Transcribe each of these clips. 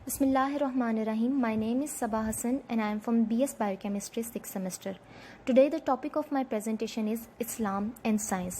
Bismillahirrahmanirrahim. My name is Sabah Hassan and I am from BS Biochemistry 6th semester. Today the topic of my presentation is Islam and Science.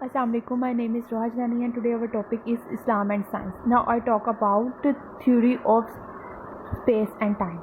Assalamu alaikum, my name is Raj Nani and today our topic is Islam and Science. Now I talk about the theory of space and time.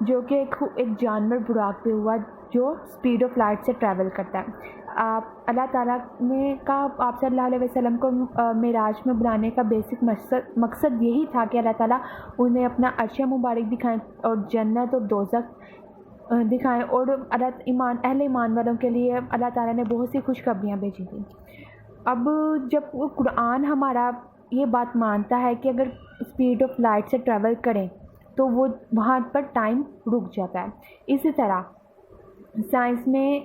جو کہ ایک جانور براق پہ ہوا جو speed of light سے travel کرتا ہے. اللہ تعالیٰ نے آپ صلی اللہ علیہ وسلم کو معراج میں بلانے کا بیسک مقصد یہی تھا کہ اللہ تعالیٰ انہیں اپنا عرش مبارک دکھائیں اور جنت اور دوزخ دکھائیں, اور اہل ایمان والوں کے لیے اللہ تعالیٰ نے بہت سی خوشخبریاں بھیجی تھیں. اب جب قرآن ہمارا یہ بات مانتا ہے کہ اگر اسپیڈ آف لائٹ سے ٹریول کریں تو وہ وہاں پر ٹائم رک جاتا ہے. اسی طرح سائنس میں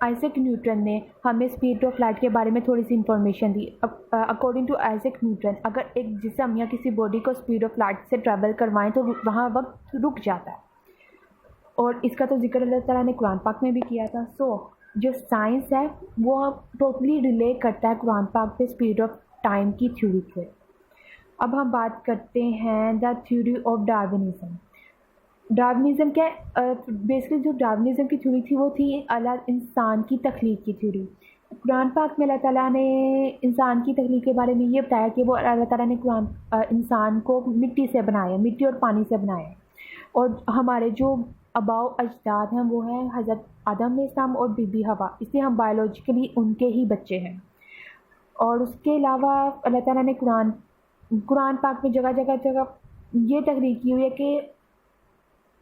آئزیک نیوٹن نے ہمیں اسپیڈ آف لائٹ کے بارے میں تھوڑی سی انفارمیشن دی. اکارڈنگ ٹو آئزیک نیوٹن, اگر ایک جسم یا کسی باڈی کو اسپیڈ آف لائٹ سے ٹریول کروائیں تو وہاں وقت رک جاتا ہے, اور اس کا تو ذکر اللہ تعالیٰ نے قرآن پاک میں بھی کیا تھا. جو سائنس ہے وہ ٹوٹلی ریلے کرتا ہے قرآن پاک پہ اسپیڈ آف ٹائم کی تھیوری پہ. اب ہم بات کرتے ہیں the theory of Darwinism. Darwinism کیا بیسکلی جو ڈارونزم کی تھیوری تھی وہ تھی انسان کی تخلیق کی تھیوری. قرآن پاک میں اللہ تعالیٰ نے انسان کی تخلیق کے بارے میں یہ بتایا کہ وہ اللہ تعالیٰ نے انسان کو مٹی سے بنایا, مٹی اور پانی سے بنایا, اور ہمارے جو آباء و اجداد ہیں وہ ہیں حضرت آدم علیہ السلام اور بی بی حوا, اس لیے ہم بایولوجیکلی ان کے ہی بچے ہیں. اور اس کے علاوہ اللہ تعالیٰ نے قرآن پاک میں جگہ جگہ یہ تحریک کی ہوئی ہے کہ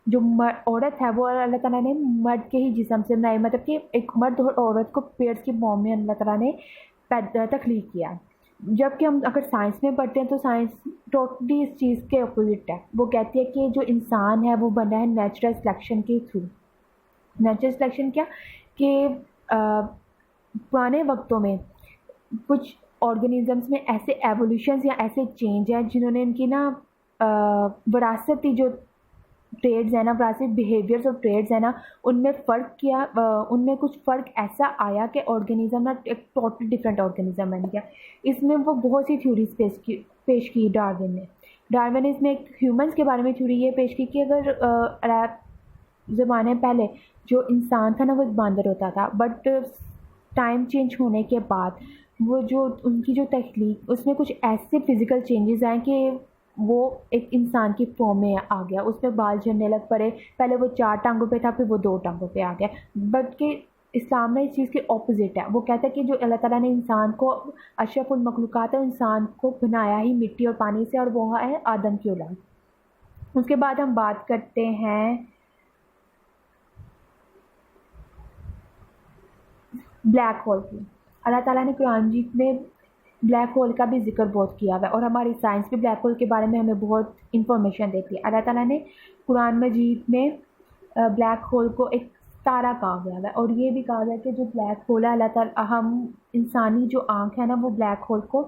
جو عورت ہے وہ اللہ تعالیٰ نے مرد کے ہی جسم سے بنائی, مطلب کہ ایک مرد اور عورت کو پیئرس کی فارم میں اللہ تعالیٰ نے تخلیق کیا. جبکہ ہم اگر سائنس میں پڑھتے ہیں تو سائنس ٹوٹلی اس چیز کے اپوزٹ ہے. وہ کہتی ہے کہ جو انسان ہے وہ بنا ہے نیچرل سلیکشن کے تھرو. نیچرل سلیکشن کیا کہ پرانے وقتوں میں کچھ آرگنیزمس میں ایسے ایولیوشنز یا ایسے چینج ہیں جنہوں نے ان کی وراثتی جو ٹریڈز ہیں وراثتی بیہیویئرز اور ٹریڈز ہیں ان میں فرق کیا, ان میں کچھ فرق ایسا آیا کہ آرگنیزم ایک ٹوٹل ڈفرینٹ آرگنیزم بن گیا. اس میں وہ بہت سی تھیوریز پیش کی ڈارون نے. ڈارون اس میں ایک ہیومنس کے بارے میں تھیوری یہ پیش کی کہ اگر زمانے پہلے جو انسان تھا وہ ایک باندر ہوتا تھا, بٹ ٹائم چینج ہونے کے بعد وہ جو ان کی جو تخلیق اس میں کچھ ایسے فزیکل چینجز آئیں کہ وہ ایک انسان کی فارم میں آ گیا. اس پہ بال جھڑنے لگ پڑے, پہلے وہ 4 ٹانگوں پہ تھا پھر وہ 2 ٹانگوں پہ آ گیا. بٹ کہ اسلام میں اس چیز کے اپوزٹ ہے. وہ کہتا ہے کہ جو اللہ تعالیٰ نے انسان کو اشرف المخلوقات ہے, انسان کو بنایا ہی مٹی اور پانی سے, اور وہ ہے آدم کی اولاد. اس کے بعد ہم بات کرتے ہیں بلیک ہول کی. اللہ تعالیٰ نے قرآن مجید میں بلیک ہول کا بھی ذکر بہت کیا ہوا ہے, اور ہماری سائنس بھی بلیک ہول کے بارے میں ہمیں بہت انفارمیشن دیتی ہے. اللہ تعالیٰ نے قرآن مجید میں بلیک ہول کو ایک ستارہ کہا گیا ہے, اور یہ بھی کہا گیا کہ جو بلیک ہول ہے اللہ تعالیٰ ہم انسانی جو آنکھ ہے وہ بلیک ہول کو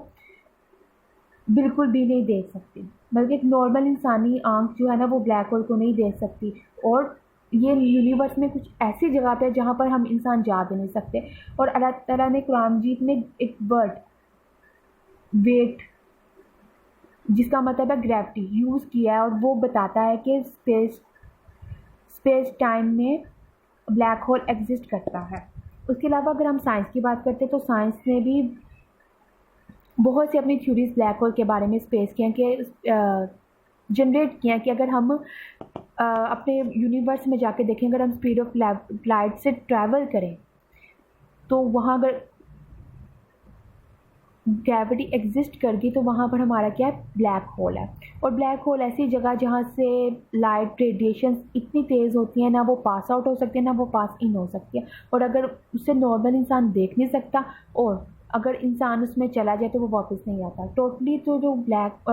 بالکل بھی نہیں دیکھ سکتی, بلکہ ایک نارمل انسانی آنکھ جو ہے وہ بلیک ہول کو نہیں دیکھ سکتی. اور یہ یونیورس میں کچھ ایسی جگہ پہ جہاں پر ہم انسان جا بھی نہیں سکتے. اور اللہ تعالیٰ نے قرآن مجید میں ایک ورڈ ویٹ جس کا مطلب ہے گریوٹی یوز کیا ہے, اور وہ بتاتا ہے کہ اسپیس ٹائم میں بلیک ہول ایگزسٹ کرتا ہے. اس کے علاوہ اگر ہم سائنس کی بات کرتے ہیں تو سائنس نے بھی بہت سی اپنی تھیوریز بلیک ہول کے بارے میں پیش کی ہیں کہ جنریٹ کیا کہ اگر ہم اپنے یونیورس میں جا کے دیکھیں, اگر ہم اسپیڈ آف لائٹ سے ٹریول کریں تو وہاں اگر گریوٹی ایگزسٹ کر گئی تو وہاں پر ہمارا کیا ہے بلیک ہول ہے. اور بلیک ہول ایسی جگہ جہاں سے لائٹ ریڈیشنز اتنی تیز ہوتی ہیں, نہ وہ پاس آؤٹ ہو سکتی ہے نہ وہ پاس ان ہو سکتی ہے, اور اگر اسے نارمل انسان دیکھ نہیں سکتا, اور اگر انسان اس میں چلا جائے تو وہ واپس نہیں آتا. ٹوٹلی تو جو بلیک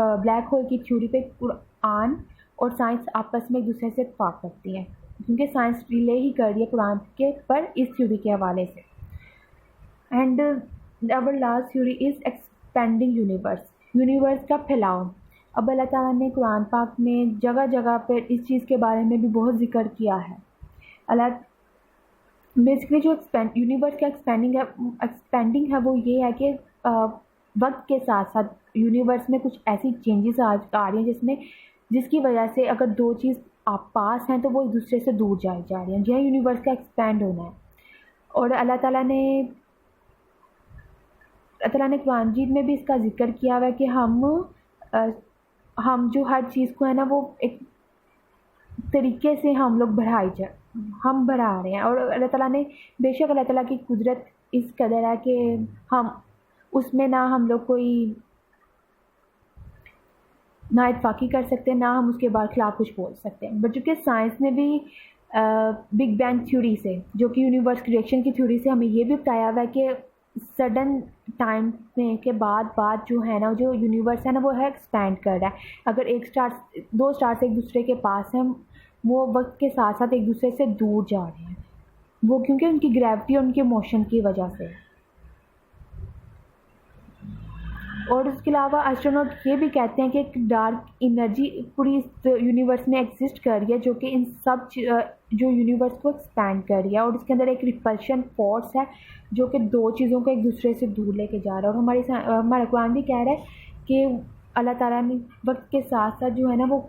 ہول کی تھیوری پہ قرآن اور سائنس آپس میں ایک دوسرے سے اتفاق کرتی ہیں, کیونکہ سائنس ریلے ہی کر رہی ہے قرآن کے پر اس تھیوری کے حوالے سے. And our last theory is expanding universe کا پھیلاؤ. اب اللہ تعالیٰ نے قرآن پاک میں جگہ جگہ پر اس چیز کے بارے میں بھی بہت ذکر کیا ہے. بیسکلی جو یونیورس کا ایکسپینڈنگ ہے وہ یہ ہے کہ وقت کے ساتھ ساتھ یونیورس میں کچھ ایسی چینجز آ رہی ہیں جس کی وجہ سے اگر 2 چیز آپ پاس ہیں تو وہ ایک دوسرے سے دور جا رہی ہیں. یہ یونیورس کا ایکسپینڈ ہونا ہے. اور اللہ تعالیٰ نے قرآن مجید میں بھی اس کا ذکر کیا ہوا ہے کہ ہم جو ہر چیز کو ہے وہ ایک طریقے سے ہم لوگ ہم بڑھا رہے ہیں. اور اللہ تعالیٰ نے بے شک اللہ تعالیٰ کی قدرت اس قدر ہے کہ ہم اس میں نہ ہم لوگ کوئی نہ اتفاقی کر سکتے، نہ ہم اس کے بعد خلاف کچھ بول سکتے ہیں. بٹ چونکہ سائنس نے بھی بگ بینگ تھیوری سے، جو کہ یونیورس کریشن کی تھیوری سے، ہمیں یہ بھی بتایا ہوا ہے کہ سڈن ٹائم میں کے بعد جو ہے نا، جو یونیورس ہے نا، وہ ہے ایکسپینڈ کر رہا ہے. اگر دو اسٹارس ایک دوسرے کے پاس ہیں، وہ وقت کے ساتھ ساتھ ایک دوسرے سے دور جا رہے ہیں، وہ کیونکہ ان کی گریوٹی اور ان کے موشن کی وجہ سے. اور اس کے علاوہ ایسٹرونٹ یہ بھی کہتے ہیں کہ ایک ڈارک انرجی پوری یونیورس میں ایگزسٹ کر رہی ہے، جو کہ ان سب جو یونیورس کو ایکسپینڈ کر رہی ہے. اور اس کے اندر ایک ریپلشن فورس ہے جو کہ دو چیزوں کو ایک دوسرے سے دور لے کے جا رہا ہے. اور ہمارا قرآن بھی کہہ رہا ہے کہ اللہ تعالیٰ نے وقت کے ساتھ ساتھ جو ہے نا وہ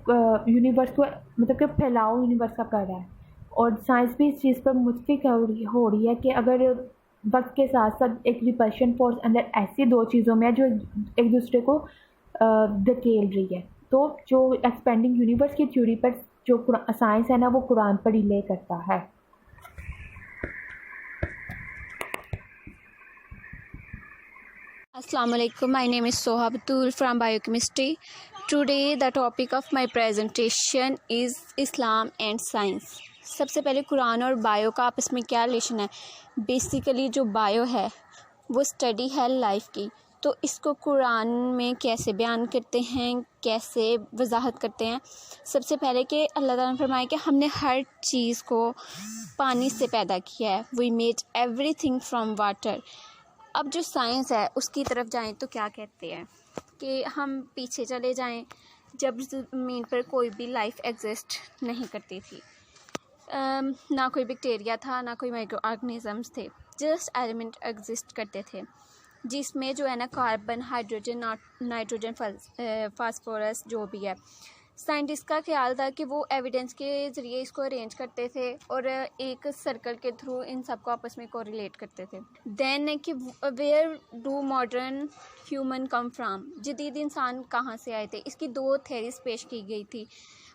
یونیورس کو مطلب کہ پھیلاؤ یونیورس کا کر رہا ہے. اور سائنس بھی اس چیز پر متفق ہو رہی ہے کہ اگر وقت کے ساتھ ساتھ ایک ریپلشن فورس اندر ایسی دو چیزوں میں ہے جو ایک دوسرے کو دھکیل رہی ہے، تو جو ایکسپینڈنگ یونیورس کی تھیوری پر جو سائنس ہے نا، وہ قرآن پر ریلے کرتا ہے. Assalamu alaikum. My name is Soha Batul from Biochemistry. Today the topic of my presentation is Islam and Science. سب سے پہلے قرآن اور بایو کا آپس میں کیا ریلیشن ہے. بیسیکلی جو بایو ہے وہ اسٹڈی ہے لائف کی، تو اس کو قرآن میں کیسے بیان کرتے ہیں، کیسے وضاحت کرتے ہیں. سب سے پہلے کہ اللہ تعالیٰ نے فرمایا کہ ہم نے ہر چیز کو پانی سے پیدا کیا ہے. We made every thing from water. اب جو سائنس ہے اس کی طرف جائیں تو کیا کہتے ہیں کہ ہم پیچھے چلے جائیں جب زمین پر کوئی بھی لائف ایگزسٹ نہیں کرتی تھی، نہ کوئی بیکٹیریا تھا، نہ کوئی مائکرو آرگنزمس تھے، جسٹ ایلیمنٹ ایگزسٹ کرتے تھے، جس میں جو ہے نا کاربن، ہائیڈروجن، نائٹروجن، فاسفورس جو بھی ہے. سائنٹسٹ کا خیال تھا کہ وہ ایویڈنس کے ذریعے اس کو ارینج کرتے تھے اور ایک سرکل کے تھرو ان سب کو آپس میں کوریلیٹ کرتے تھے. دین کہ where do modern human come from, جدید انسان کہاں سے آئے تھے. اس کی دو تھیریز پیش کی گئی تھی.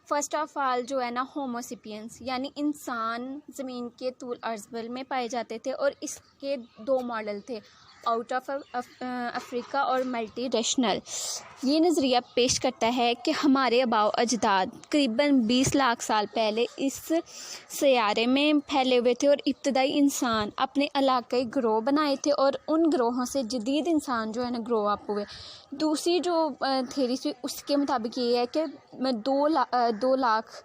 فرسٹ آف آل جو ہے نا ہوموسیپینس، یعنی انسان زمین کے طول عرض میں پائے جاتے تھے، اور اس کے دو ماڈل تھے، آؤٹ آف افریقہ اور ملٹی ریشنل. یہ نظریہ پیش کرتا ہے کہ ہمارے آباء و اجداد قریباً 20 لاکھ سال پہلے اس سیارے میں پھیلے ہوئے تھے، اور ابتدائی انسان اپنے علاقائی گروہ بنائے تھے، اور ان گروہوں سے جدید انسان جو ہے نا گرو اپ ہوئے. دوسری جو تھیری تھی اس کے مطابق یہ ہے کہ 2 لاکھ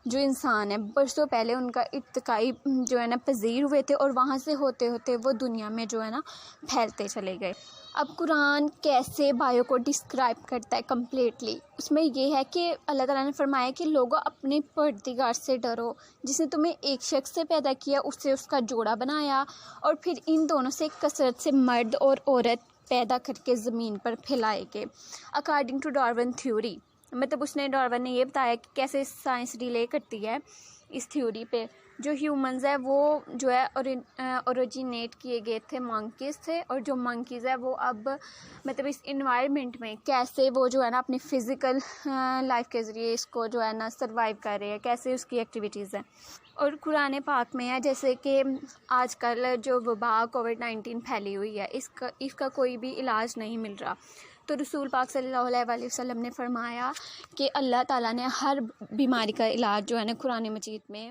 جو انسان ہے برسوں پہلے ان کا ارتقائی جو ہے نا پذیر ہوئے تھے، اور وہاں سے ہوتے ہوتے وہ دنیا میں جو ہے نا پھیلتے چلے گئے. اب قرآن کیسے بایو کو ڈسکرائب کرتا ہے کمپلیٹلی، اس میں یہ ہے کہ اللہ تعالیٰ نے فرمایا کہ لوگوں اپنے پروردگار سے ڈرو، جس نے تمہیں ایک شخص سے پیدا کیا، اس سے اس کا جوڑا بنایا، اور پھر ان دونوں سے کثرت سے مرد اور عورت پیدا کر کے زمین پر پھیلائے گئے. اکارڈنگ ٹو ڈارون تھیوری، مطلب ڈارون نے یہ بتایا کہ کیسے سائنس ریلے کرتی ہے اس تھیوری پہ. جو ہیومنز ہے وہ جو ہے اوریجینیٹ کیے گئے تھے منکیز سے، اور جو منکیز ہے وہ اب مطلب اس انوائرمنٹ میں کیسے وہ جو ہے نا اپنی فزیکل لائف کے ذریعے اس کو جو ہے نا سروائیو کر رہے ہیں، کیسے اس کی ایکٹیویٹیز ہیں. اور قرآن پاک میں ہے جیسے کہ آج کل جو وبا کووڈ-19 پھیلی ہوئی ہے، اس کا کوئی بھی علاج نہیں مل رہا. تو رسول پاک صلی اللہ علیہ وسلم نے فرمایا کہ اللہ تعالیٰ نے ہر بیماری کا علاج جو ہے نا قرآن مجید میں